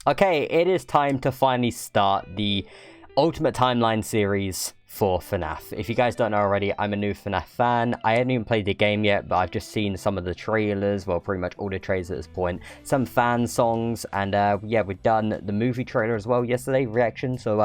Okay, it is time to finally start the Ultimate Timeline series for FNAF. If you guys don't know already, I'm a new FNAF fan. I haven't even played the game yet, but I've just seen some of the trailers, well, pretty much all the trailers at this point, some fan songs, and yeah, we've done the movie trailer as well yesterday, reaction. So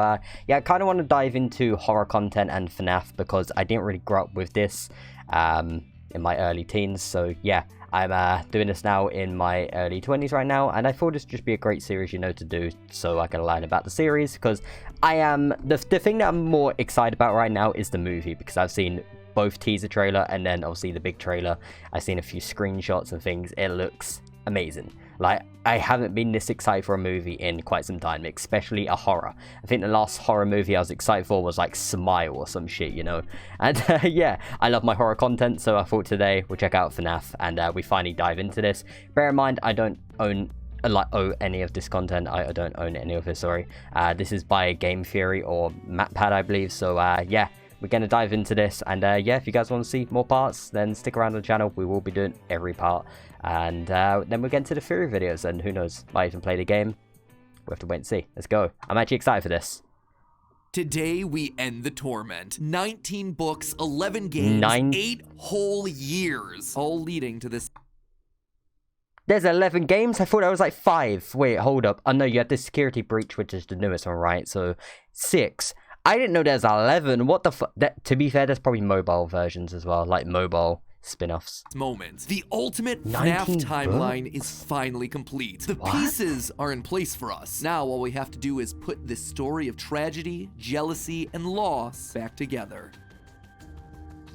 yeah, I kind of want to dive into horror content and FNAF because I didn't really grow up with this in my early teens. So yeah, I'm doing this now in my early 20s right now, and I thought this would just be a great series, you know, to do so I can learn about the series, because I am, the thing that I'm more excited about right now is the movie, because I've seen both teaser trailer and then obviously the big trailer. I've seen a few screenshots and things. It looks amazing. Like, I haven't been this excited for a movie in quite some time, especially a horror. I think the last horror movie I was excited for was like Smile or some shit, you know. And yeah, I love my horror content, so I thought today we'll check out FNAF and we finally dive into this. Bear in mind, I don't own any of this content. I don't own any of this, sorry. This is by Game Theory or MatPad, I believe. So yeah, we're going to dive into this, and yeah, if you guys want to see more parts, then stick around on the channel. We will be doing every part, and then we'll get into the Theory videos, and who knows, might even play the game. We'll have to wait and see. Let's go. I'm actually excited for this. Today we end the torment. 19 books, 11 games, 8 whole years, all leading to this. There's 11 games? I thought that was like 5. Wait, hold up. Oh no, you had the security breach, which is the newest one, right? So 6. I didn't know there's 11. What the fuck? To be fair, there's probably mobile versions as well, like mobile spin-offs. Moments. The ultimate FNAF timeline is finally complete. The pieces are in place for us. Now all we have to do is put this story of tragedy, jealousy, and loss back together.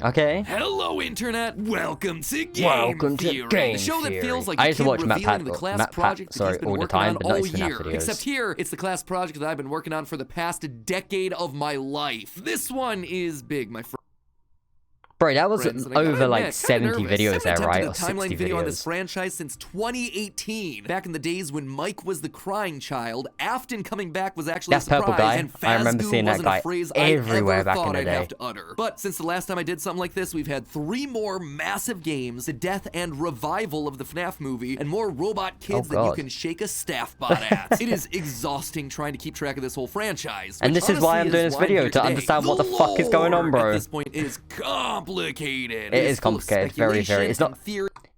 Okay. Hello, Internet. Welcome to Game Theory. The show that feels like I used to watch revealing the class project that he's been all the working time, on but not all his FNAF year. videos. Except here, it's the class project that I've been working on for the past decade of my life. This one is big, my friend. Bro, that was over like 70 videos there, right? Or 60 timeline video on this franchise since 2018. Back in the days when Mike was the crying child, Afton coming back was actually a surprise, purple guy. and I remember seeing that guy everywhere back in the day. Have to utter. But since the last time I did something like this, we've had 3 more massive games, the death and revival of the FNAF movie, and more robot kids that you can shake a staff bot at. It is exhausting trying to keep track of this whole franchise. And this is why I'm doing this video, to understand what the fuck is going on, bro. At this point, it is complicated. It is complicated, very. It's not.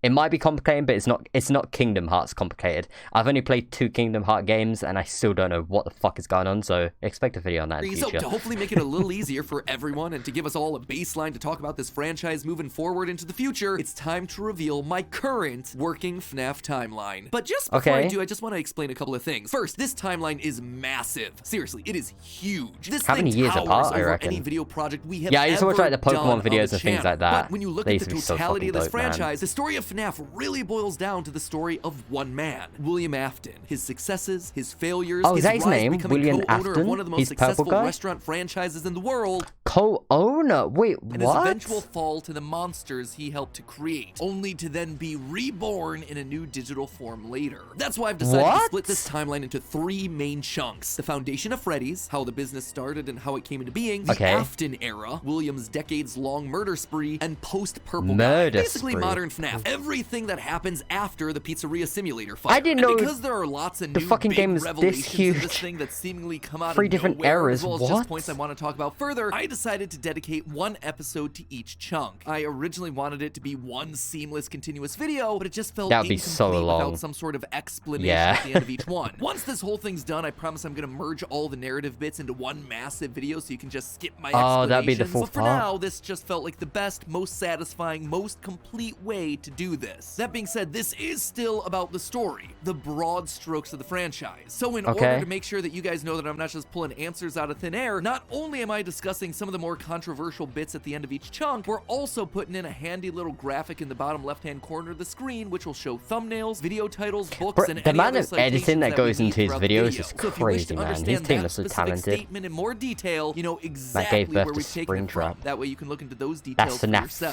It might be complicated, but it's not Kingdom Hearts complicated. I've only played 2 Kingdom Hearts games, and I still don't know what the fuck is going on, so expect a video on that in the future. So to hopefully make it a little easier for everyone, and to give us all a baseline to talk about this franchise moving forward into the future, it's time to reveal my current working FNAF timeline. But just before I do, I just want to explain a couple of things. First, this timeline is massive. Seriously, it is huge. This How many years apart, I reckon? Any video project we have I used to watch like the Pokemon videos and things like that. But when you look at the totality of this franchise, the story of FNAF really boils down to the story of one man, William Afton. His successes, his failures, his rise name? William co-owner Afton? of one of the most successful restaurant franchises in the world. Co-owner? Wait, what? And his eventual fall to the monsters he helped to create, only to then be reborn in a new digital form later. That's why I've decided to split this timeline into 3 main chunks. The foundation of Freddy's, how the business started and how it came into being. The Afton era, William's decades-long murder spree, and post-Purple Guy. Basically modern FNAF. Everything that happens after the Pizzeria Simulator fire. I didn't know because there are lots of new fucking game is this huge. in this thing that seemingly come out 3 of different nowhere, eras. as well as just points I want to talk about further. I decided to dedicate 1 episode to each chunk. I originally wanted it to be 1 seamless, continuous video, but it just felt incomplete without some sort of explanation at the end of each one. Once this whole thing's done, I promise I'm gonna merge all the narrative bits into 1 massive video, so you can just skip my explanations. That'd be the full But for now, this just felt like the best, most satisfying, most complete way to do this. That being said, this is still about the story, the broad strokes of the franchise. So in order to make sure that you guys know that I'm not just pulling answers out of thin air, not only am I discussing some of the more controversial bits at the end of each chunk, we're also putting in a handy little graphic in the bottom left-hand corner of the screen, which will show thumbnails, video titles, books, and the amount of editing that goes into his videos is crazy, man. His team is so talented. Statement in more detail, you know exactly where we've taken it from. That way you can look into those details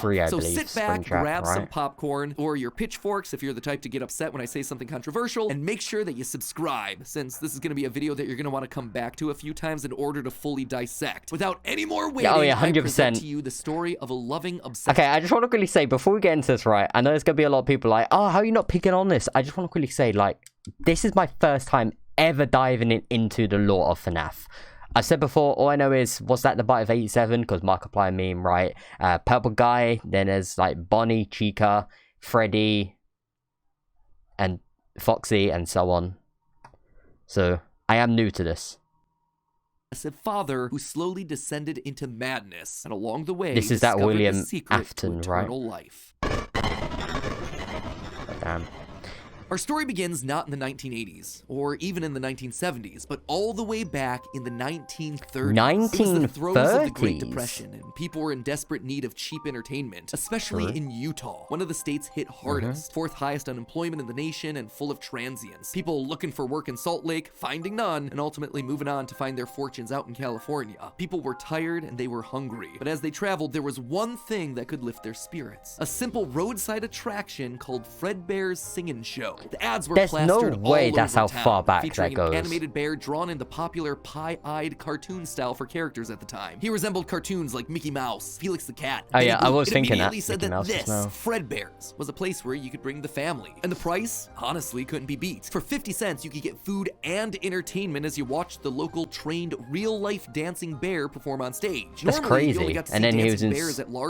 for yourself. So sit back, grab some popcorn or your pitchforks if you're the type to get upset when I say something controversial, and make sure that you subscribe, since this is going to be a video that you're going to want to come back to a few times in order to fully dissect. Without any more waiting, 100%. I present to you the story of a loving obsession. Okay, I just want to quickly say, before we get into this, right, I know there's going to be a lot of people like, oh, how are you not picking on this? I just want to quickly say, like, this is my first time ever diving into the lore of FNAF. I said before, all I know is, was that the Bite of 87? Because Markiplier meme, right? Purple Guy, then there's like Bonnie, Chica, Freddy, and Foxy, and so on. So, I am new to this. A father who slowly descended into madness, and along the way, this is that William Afton, right? Life. Damn. Our story begins not in the 1980s, or even in the 1970s, but all the way back in the 1930s. 1930s? It was the throes of the Great Depression, and people were in desperate need of cheap entertainment, especially in Utah, one of the states hit hardest, fourth highest unemployment in the nation, and full of transients. People looking for work in Salt Lake, finding none, and ultimately moving on to find their fortunes out in California. People were tired and they were hungry, but as they traveled, there was one thing that could lift their spirits. A simple roadside attraction called Fredbears Singin' Show. The ads were plastered all over town, featuring an animated bear drawn in the popular pie-eyed cartoon style for characters at the time. He resembled cartoons like Mickey Mouse, Felix the Cat. Oh yeah, I was thinking that. Said that this, Fredbears, was a place where you could bring the family. And the price, honestly, couldn't be beat. For 50 cents, you could get food and entertainment as you watched the local trained real-life dancing bear perform on stage. That's crazy. And then he was in,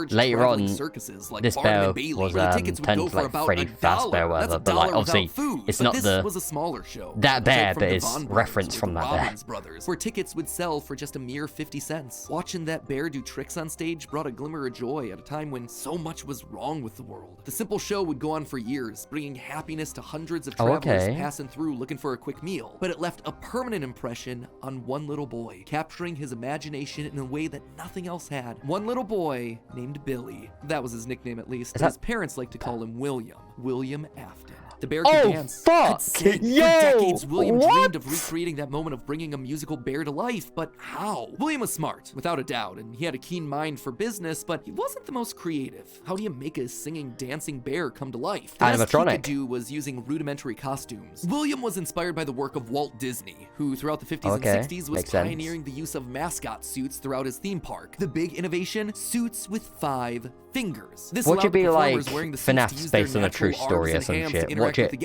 later on, circuses like this bear was turned to like Freddy Fazbear or whatever, but like obviously food, it's not this was a smaller show. That bear, but it's reference from that bear. Brothers, where tickets would sell for just a mere 50 cents. Watching that bear do tricks on stage brought a glimmer of joy at a time when so much was wrong with the world. The simple show would go on for years, bringing happiness to hundreds of travelers passing through looking for a quick meal. But it left a permanent impression on one little boy, capturing his imagination in a way that nothing else had. One little boy named Billy. That was his nickname, at least. His parents liked to call him William Afton. The bear could dance. Fuck! For decades, William dreamed of recreating that moment of bringing a musical bear to life, but how? William was smart, without a doubt, and he had a keen mind for business, but he wasn't the most creative. How do you make a singing, dancing bear come to life? The best he could do was using rudimentary costumes. William was inspired by the work of Walt Disney, who throughout the 50s and 60s was pioneering the use of mascot suits throughout his theme park. The big innovation? Suits with 5 fingers. This would you be like FNAF based on a true story or some shit? Watch it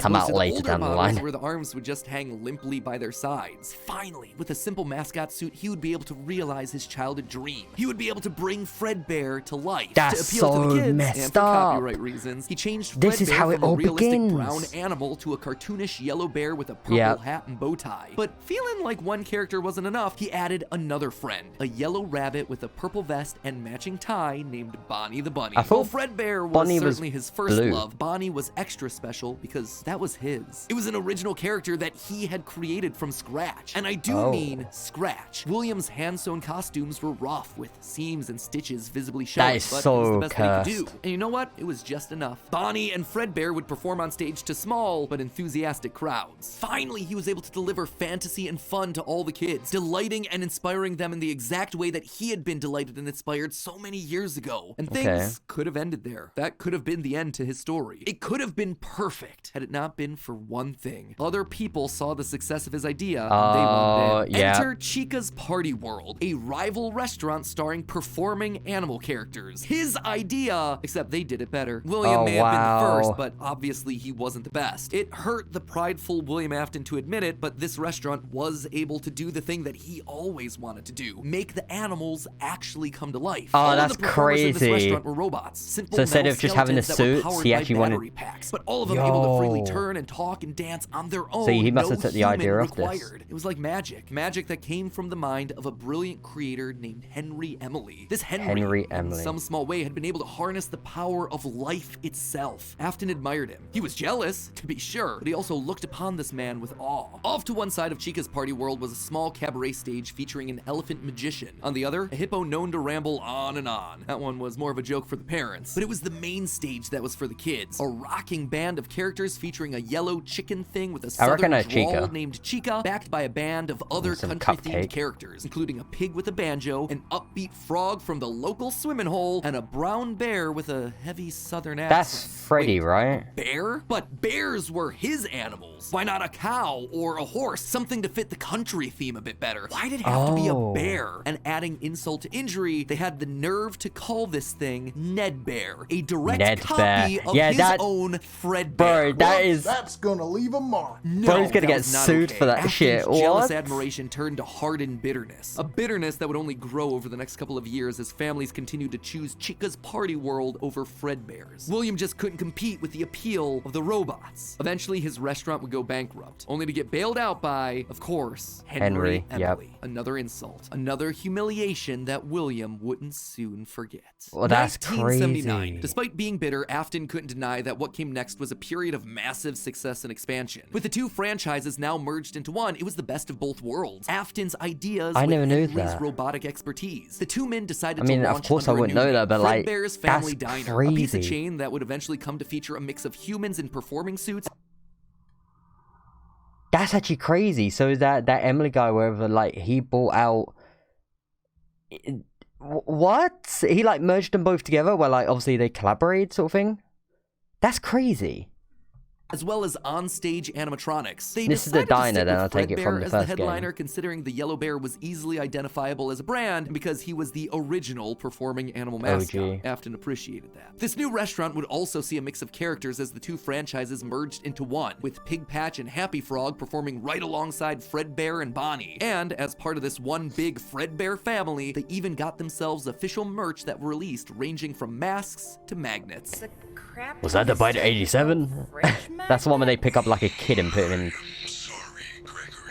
come out later down the line. Where the arms would just hang limply by their sides. Finally, with a simple mascot suit, he would be able to realize his childhood dream. He would be able to bring Fredbear to life. That's to appeal so to the kids, messed and for up. copyright reasons, he changed This is Fredbear how it from a all realistic begins. brown animal to a cartoonish yellow bear with a purple hat and bow tie. But feeling like one character wasn't enough, he added another friend, a yellow rabbit with a purple vest and matching tie named Bonnie the Bunny. While Fredbear was certainly his first love, Bonnie was extra special because that was his. It was an original character that he had created from scratch. And I do mean scratch. William's hand-sewn costumes were rough with seams and stitches visibly showing, that is but so it was the best cursed. they could do. And you know what? It was just enough. Bonnie and Fredbear would perform on stage to small but enthusiastic crowds. Finally, he was able to deliver fantasy and fun to all the kids, delighting and inspiring them in the exact way that he had been delighted and inspired so many years ago. And things could have ended there. That could have been the end to his story. It could have been perfect had it not been for one thing. Other people saw the success of his idea and they wanted in. Enter Chica's Party World, a rival restaurant starring performing animal characters. His idea, except they did it better. William may have been the first, but obviously he wasn't the best. It hurt the prideful William Afton to admit it, but this restaurant was able to do the thing that he always wanted to do. Make the animals actually come to life. Oh, that's crazy. In this restaurant were robots. Simple so instead of just having the suits, he actually wanted packs, but all of them able to freely turn and talk and dance on their own. So he must have took the idea of this. It was like magic. Magic that came from the mind of a brilliant creator named Henry Emily. This Henry in some small way, had been able to harness the power of life itself. Afton admired him. He was jealous, to be sure, but he also looked upon this man with awe. Off to one side of Chica's Party World was a small cabaret stage featuring an elephant magician. On the other, a hippo known to ramble on and on. That one was more of a joke for the parents, but it was the main stage that was for the kids. A rocking band of characters featuring a yellow chicken thing with a southern drawl named Chica, backed by a band of other country-themed characters, including a pig with a banjo, an upbeat frog from the local swimming hole, and a brown bear with a heavy southern accent. That's Freddy, right? Bear? But bears were his animals. Why not a cow or a horse? Something to fit the country theme a bit better. Why did it have to be a bear? And adding insult to injury, they had the nerve to call this this thing, Ned Bear, a direct copy of his own Fredbear. Bro, that's gonna leave a mark. Bro's gonna get sued for that shit. Jealous admiration turned to hardened bitterness. A bitterness that would only grow over the next couple of years as families continued to choose Chica's party world over Fredbears. William just couldn't compete with the appeal of the robots. Eventually, his restaurant would go bankrupt, only to get bailed out by, of course, Henry Emily. Another insult, another humiliation that William wouldn't soon forget. Well, that's crazy. Despite being bitter, Afton couldn't deny that what came next was a period of massive success and expansion. With the two franchises now merged into one, it was the best of both worlds. Afton's ideas with Henry's robotic expertise. The two men decided to launch of course I wouldn't know that, but like, Fredbear's Family Diner, crazy. a pizza chain that would eventually come to feature a mix of humans in performing suits. That's actually crazy. So that Emily guy, wherever, like, he bought out. What? He like merged them both together, where like obviously they collaborate, sort of thing. That's crazy. As well as on-stage animatronics. This is the diner, then I'll take it from the first headliner, considering the yellow bear was easily identifiable as a brand, and because he was the original performing animal mascot. Afton appreciated that. This new restaurant would also see a mix of characters as the two franchises merged into one, with Pig Patch and Happy Frog performing right alongside Fredbear and Bonnie. And as part of this one big Fredbear family, they even got themselves official merch that were released, ranging from masks to magnets. Was that the Bite 87? That's the one where they pick up like a kid and put him in.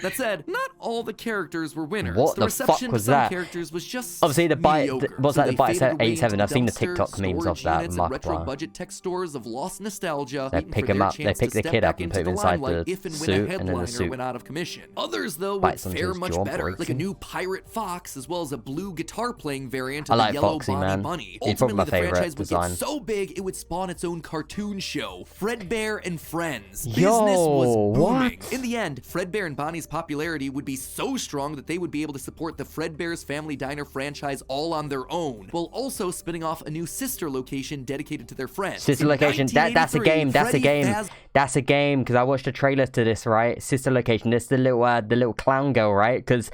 That said, not all the characters were winners. What the fuck was that? Characters was just obviously the Bite. Was that the Bite 87? I've seen the dumpsters, TikTok memes of that. retro budget tech stores of lost nostalgia. They pick him up. They pick the kid up and put him inside the suit, and then the suit went out of commission. Others though would fare much better, like a new pirate fox, as well as a blue guitar playing variant of the yellow Bonnie Bunny. He's probably my favorite design. Get so big it would spawn its own cartoon show, Fredbear and Friends. Yo, Business was booming. what? In the end, Fredbear and Bonnie's popularity would be so strong that they would be able to support the Fredbear's Family Diner franchise all on their own, while also spinning off a new sister location dedicated to their friends. Sister location, that's a game, that's a game. That's a game, because I watched the trailer to this, right? Sister location, this is the little clown girl, right? Because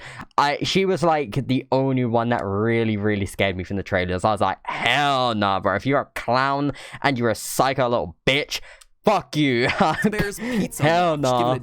she was like the only one that really scared me from the trailers. I was like, hell nah, bro. If you're a clown and you're a psycho little bitch, fuck you. Hell no.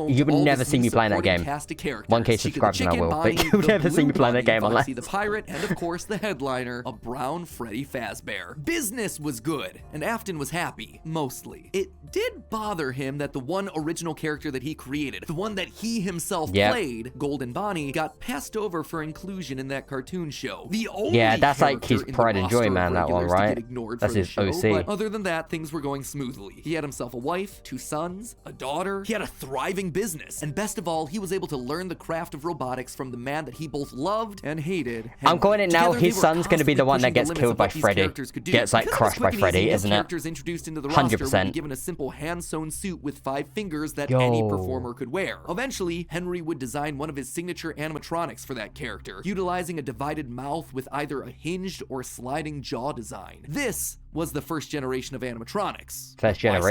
You would never see me playing that game. 1K subscribers and I will, but you would never see me playing that game unless. The pirate, and of course the headliner, a brown Freddy Fazbear. Business was good, and Afton was happy, mostly. It did bother him that the one original character that he created, the one that he himself played, Golden Bonnie, got passed over for inclusion in that cartoon show. The only that's like his pride and joy, man, that one, right? That's his OC. But other than that, things were going smoothly. He had himself a wife, 2 sons, a daughter. He had a thriving business. And best of all, he was able to learn the craft of robotics from the man that he both loved and hated, Henry. I'm calling it now. His son's going to be the one that gets killed by Freddy. Gets like crushed by Freddy, isn't it? Characters introduced into the roster would be given a simple hand-sewn suit with 5 fingers that any performer could wear. Eventually, Henry would design one of his signature animatronics for that character, utilizing a divided mouth with either a hinged or sliding jaw design. This was the first generation of animatronics. First generation.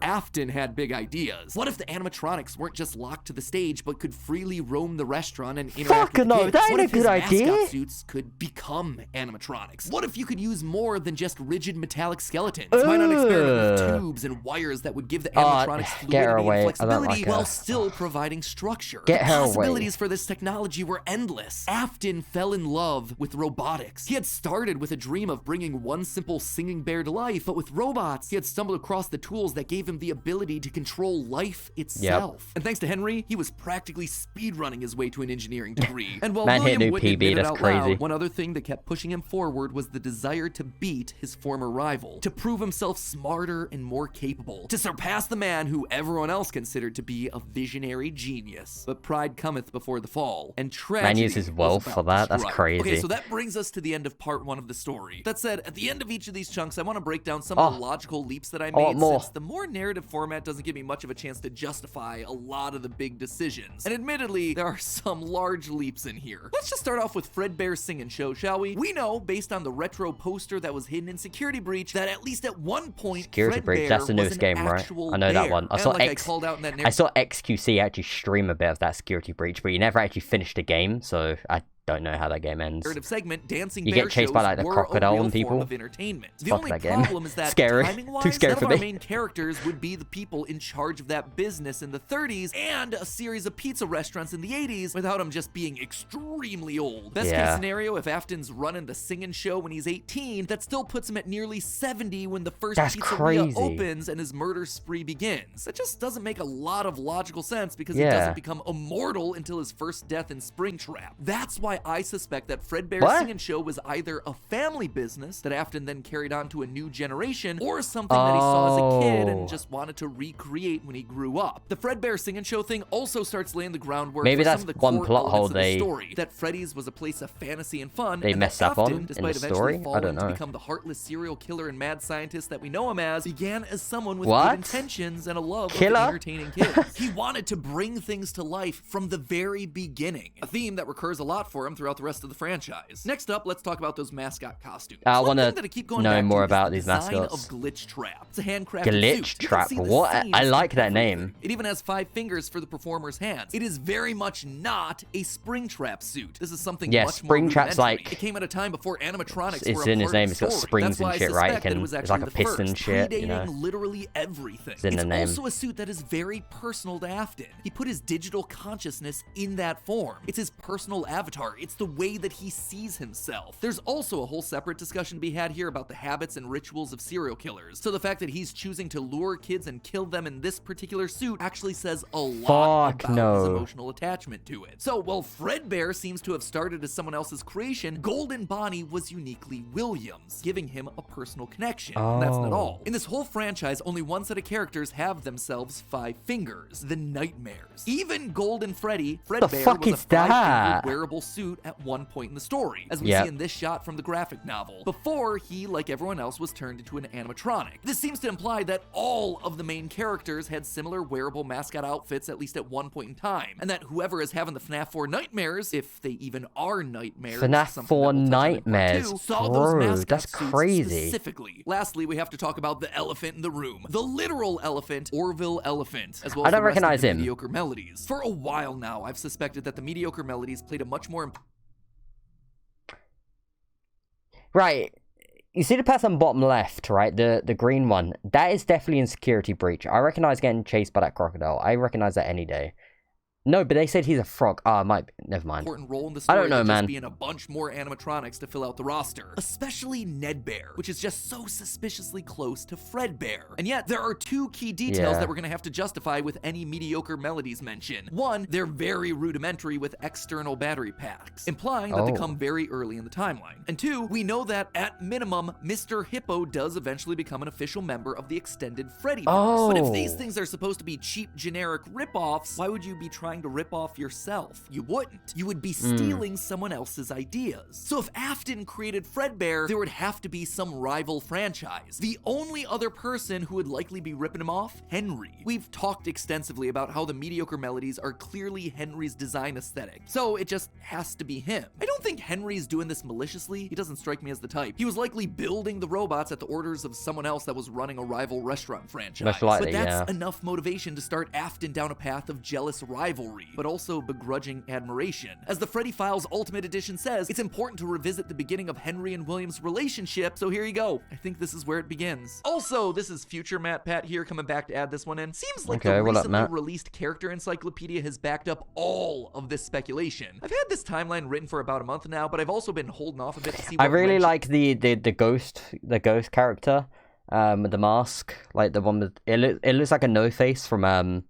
Afton had big ideas. What if the animatronics weren't just locked to the stage, but could freely roam the restaurant and interact with kids? That ain't a good idea. Mascot suits could become animatronics. What if you could use more than just rigid metallic skeletons? Why not experiment with tubes and wires that would give the animatronics fluidity and flexibility while still providing structure? The possibilities for this technology were endless. Afton fell in love with robotics. He had started with a dream of bringing one simple singing bear to life, but with robots, he had stumbled across the tools that gave him the ability to control life itself. And thanks to Henry, he was practically speedrunning his way to an engineering degree. And while William wouldn't admit it out loud, one other thing that kept pushing him forward was the desire to beat his former rival, to prove himself smarter and more capable, to surpass the man who everyone else considered to be a visionary genius. But pride cometh before the fall, and tragedy uses wealth for that. That's crazy. Okay, so that brings us to the end of part 1 of the story. That said, at the end of each of these chunks, I want to break down some of the logical leaps that I made, since the more narrative format doesn't give me much of a chance to justify a lot of the big decisions. And admittedly, there are some large leaps in here. Let's just start off with Fredbear's Singing Show, shall we? We know, based on the retro poster that was hidden in Security Breach, that at least at one point, Security Breach, that's the newest game, right? I know that one. I saw XQC actually stream a bit of that Security Breach, but he never actually finished the game, so I don't know how that game ends. Segment, dancing you bear get chased by like the crocodile and people. Of entertainment. The Fuck only that game. problem is that scary. timing-wise, Too scary none for of our me. main characters would be the people in charge of that business in the 30s and a series of pizza restaurants in the 80s without them just being extremely old. Best case scenario, if Afton's running the singing show when he's 18, that still puts him at nearly 70 when the first pizzeria opens and his murder spree begins. That just doesn't make a lot of logical sense because he doesn't become immortal until his first death in Springtrap. That's why I suspect that Fredbear's singing show was either a family business that Afton then carried on to a new generation, or something that he saw as a kid and just wanted to recreate when he grew up. The Fredbear singing show thing also starts laying the groundwork for some of the one core plot hole of the story, that Freddy's was a place of fantasy and fun, they and messed that up Afton, on despite in the eventually story. I don't know. to become the heartless serial killer and mad scientist that we know him as, began as someone with good intentions and a love of entertaining kids. He wanted to bring things to life from the very beginning, a theme that recurs a lot for him throughout the rest of the franchise. Next up, let's talk about those mascot costumes. I want to know more about these mascots. Of Glitch Trap. It's a handcrafted Glitch suit. Trap. What? I like that name. It even has 5 fingers for the performer's hands. It is very much not a Springtrap suit. This is something much more Springtrap's like, it came at a time before animatronics it's in his name. It's got springs and shit, right? It's like a piston shit, you know. Literally everything. It's in the name. Also a suit that is very personal to Afton. He put his digital consciousness in that form. It's his personal avatar. It's the way that he sees himself. There's also a whole separate discussion to be had here about the habits and rituals of serial killers. So the fact that he's choosing to lure kids and kill them in this particular suit actually says a lot about his emotional attachment to it. So while Fredbear seems to have started as someone else's creation, Golden Bonnie was uniquely Williams, giving him a personal connection. And that's not all. In this whole franchise, only one set of characters have themselves 5 fingers, the Nightmares. Even Golden Freddy, Fredbear was a 5-fingered wearable suit at one point in the story, as we see in this shot from the graphic novel, before he, like everyone else, was turned into an animatronic. This seems to imply that all of the main characters had similar wearable mascot outfits at least at one point in time, and that whoever is having the FNAF 4 nightmares, if they even are nightmares, FNAF 4 nightmares, saw those mascot that's crazy. Specifically. Lastly, we have to talk about the elephant in the room, the literal elephant, Orville Elephant, as well as I don't recognize him. Mediocre Melodies. For a while now, I've suspected that the Mediocre Melodies played a much more Right. You see the person bottom left, right? The green one. That is definitely in security breach. I recognize getting chased by that crocodile. I recognize that any day. No, but they said he's a frog. Ah, might be. Never mind. Important role in the story. I don't know, man. Being a bunch more animatronics to fill out the roster, especially Nedbear, which is just so suspiciously close to Fredbear. And yet, there are 2 key details that we're gonna have to justify with any Mediocre Melodies mention. One, they're very rudimentary with external battery packs, implying that they come very early in the timeline. And 2, we know that at minimum, Mr. Hippo does eventually become an official member of the extended Freddyverse. But if these things are supposed to be cheap, generic rip-offs, why would you be trying to rip off yourself? You wouldn't. You would be stealing someone else's ideas. So if Afton created Fredbear, there would have to be some rival franchise. The only other person who would likely be ripping him off, Henry. We've talked extensively about how the Mediocre Melodies are clearly Henry's design aesthetic, so it just has to be him. I don't think Henry's doing this maliciously. He doesn't strike me as the type. He was likely building the robots at the orders of someone else that was running a rival restaurant franchise. Most likely, but that's enough motivation to start Afton down a path of jealous rivalry, but also begrudging admiration. As the Freddy Files Ultimate Edition says, it's important to revisit the beginning of Henry and William's relationship, so here you go. I think this is where it begins. Also, this is future Matt Pat here coming back to add this one in. Seems like the recently released character encyclopedia has backed up all of this speculation. I've had this timeline written for about a month now, but I've also been holding off a bit to see what I really like the ghost character with the mask, like the one with it looks like a no face from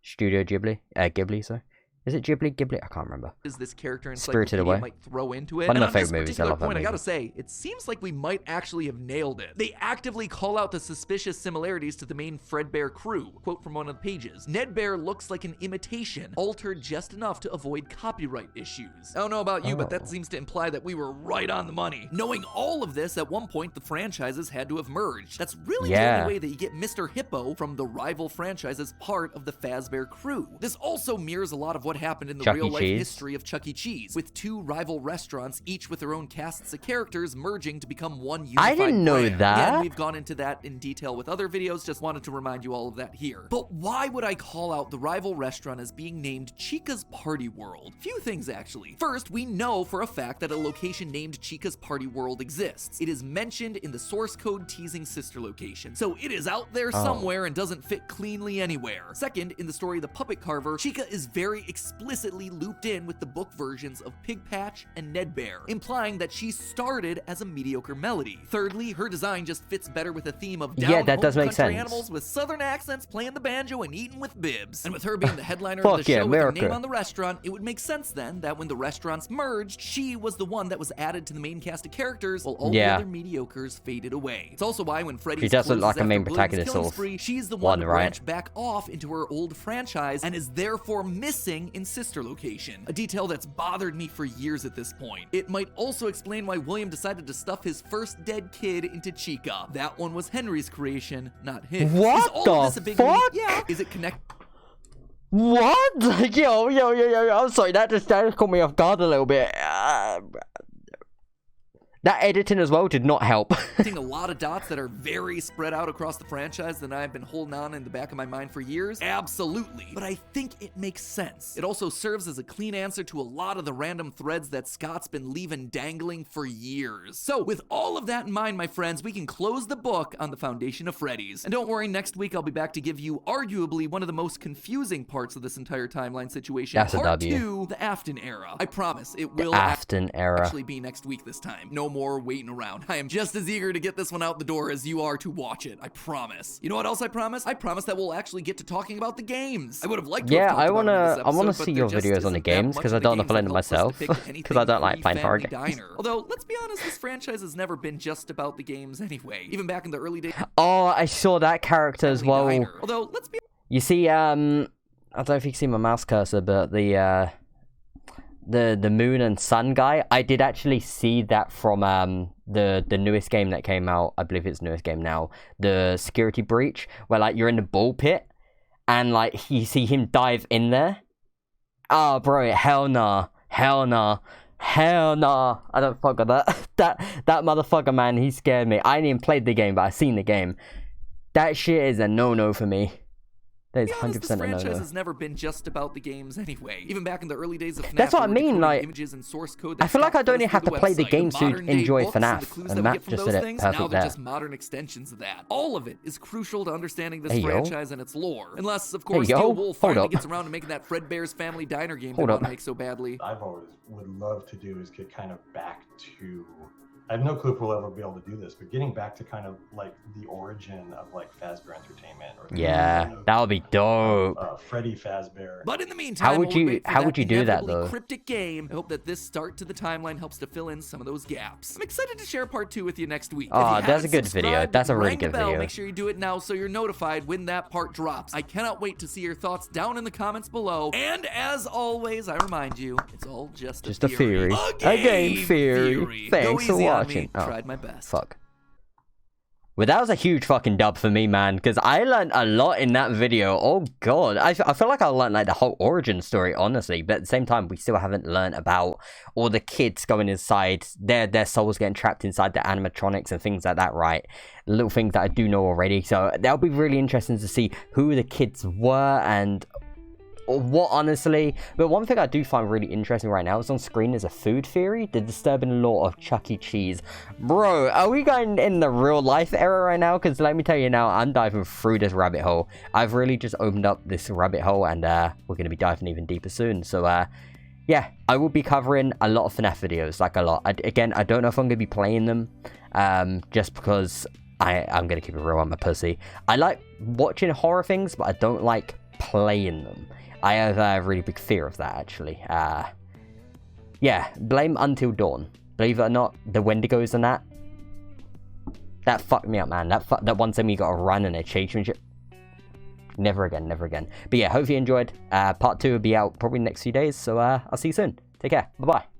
Studio Ghibli, sorry. Is it Ghibli? I can't remember. Is this character Spirited Away might throw into it? One of my favorite movies. I love that point, movie. I gotta say, it seems like we might actually have nailed it. They actively call out the suspicious similarities to the main Fredbear crew. Quote from one of the pages: Nedbear looks like an imitation, altered just enough to avoid copyright issues. I don't know about you, but that seems to imply that we were right on the money. Knowing all of this, at one point the franchises had to have merged. That's really the only way that you get Mr. Hippo from the rival franchise as part of the Fazbear crew. This also mirrors a lot of what what happened in the Chuck E. real-life Cheese. history of Chuck E. Cheese, with two rival restaurants, each with their own casts of characters merging to become one unified I didn't know brand. that. Again, we've gone into that in detail with other videos, just wanted to remind you all of that here. But why would I call out the rival restaurant as being named Chica's Party World? Few things, actually. First, we know for a fact that a location named Chica's Party World exists. It is mentioned in the source code teasing sister location, so it is out there somewhere and doesn't fit cleanly anywhere. Second, in the story The Puppet Carver, Chica is very explicitly looped in with the book versions of Pig Patch and Ned Bear, implying that she started as a mediocre melody. Thirdly, her design just fits better with a theme of down-home country animals with southern accents playing the banjo and eating with bibs. And with her being the headliner of the show with her name on the restaurant, it would make sense then that when the restaurants merged, she was the one that was added to the main cast of characters while all the other mediocres faded away. It's also why when Freddys doesn't look like a main protagonist spree, she's the one to branch back off into her old franchise and is therefore missing in sister location, a detail that's bothered me for years at this point. It might also explain why William decided to stuff his first dead kid into Chica. That one was Henry's creation, not his. What the fuck? Yeah. Is it connected? What? Yo, I'm sorry, that just caught me off guard a little bit. That editing as well did not help. A lot of dots that are very spread out across the franchise that I've been holding on in the back of my mind for years? Absolutely. But I think it makes sense. It also serves as a clean answer to a lot of the random threads that Scott's been leaving dangling for years. So with all of that in mind, my friends, we can close the book on the foundation of Freddys. And don't worry, next week I'll be back to give you arguably one of the most confusing parts of this entire timeline situation. That's Part a W. 2, the Afton era. I promise it will actually be next week this time. No more waiting around. I am just as eager to get this one out the door as you are to watch it. I promise. You know what else I promise? I promise that we'll actually get to talking about the games. I would have liked to have talked about it in this episode, I want to see your videos on the games because I don't know if I'll end it myself because I don't like playing horror games. Although, let's be honest, this franchise has never been just about the games anyway. Even back in the early days. Oh, I saw that character as well. Although, let's be You see, I don't know if you can see my mouse cursor, but the moon and sun guy, I did actually see that from the newest game that came out. I believe it's the newest game now, the Security Breach, where like you're in the ball pit and like you see him dive in there. Oh bro, hell nah, I don't fuck with that. that motherfucker, man, he scared me. I ain't even played the game, but I seen the game. That shit is a no for me. That is 100% a no-no. This franchise has never been just about the games anyway. Even back in the early days of FNAF, that's what I mean. Like, images and source code I feel like I don't even have to play the games to enjoy FNAF, and that just did it perfect now they're there. just modern extensions of that. All of it is crucial to understanding this franchise and its lore. Unless, of course, Steel Wolf finally gets around to making that Fredbears Family Diner game they want to make so badly. I've always would love to do is get kind of back to. I have no clue if we'll ever be able to do this, but getting back to kind of like the origin of like Fazbear Entertainment, or that would be dope. Freddy Fazbear. But in the meantime, how would you do that though? Cryptic game. I hope that this start to the timeline helps to fill in some of those gaps. I'm excited to share part 2 with you next week. Oh, that's a good video. That's a really good video. Make sure you do it now so you're notified when that part drops. I cannot wait to see your thoughts down in the comments below. And as always, I remind you, it's all just a theory. A game theory. Thanks for watching. Tried my best. Fuck. Well, that was a huge fucking dub for me, man, because I learned a lot in that video. Oh god, I feel like I learned like the whole origin story, honestly, but at the same time, we still haven't learned about all the kids going inside, their souls getting trapped inside the animatronics and things like that, right? Little things that I do know already, so that'll be really interesting to see who the kids were and what, honestly. But one thing I do find really interesting right now is on screen is a food theory, the disturbing law of Chuck E. Cheese. Bro, are we going in the real life era right now? Because let me tell you now, I'm diving through this rabbit hole. I've really just opened up this rabbit hole, and we're going to be diving even deeper soon. So yeah, I will be covering a lot of FNAF videos, like a lot. Again, I don't know if I'm going to be playing them, just because I'm going to keep it real, I'm a pussy. I like watching horror things, but I don't like playing them. I have a really big fear of that, actually. Yeah, blame Until Dawn. Believe it or not, the Wendigos and that fucked me up, man. That one time you got to run and it changed and shit. Never again. But yeah, hope you enjoyed. Part 2 will be out probably next few days, so I'll see you soon. Take care. Bye-bye.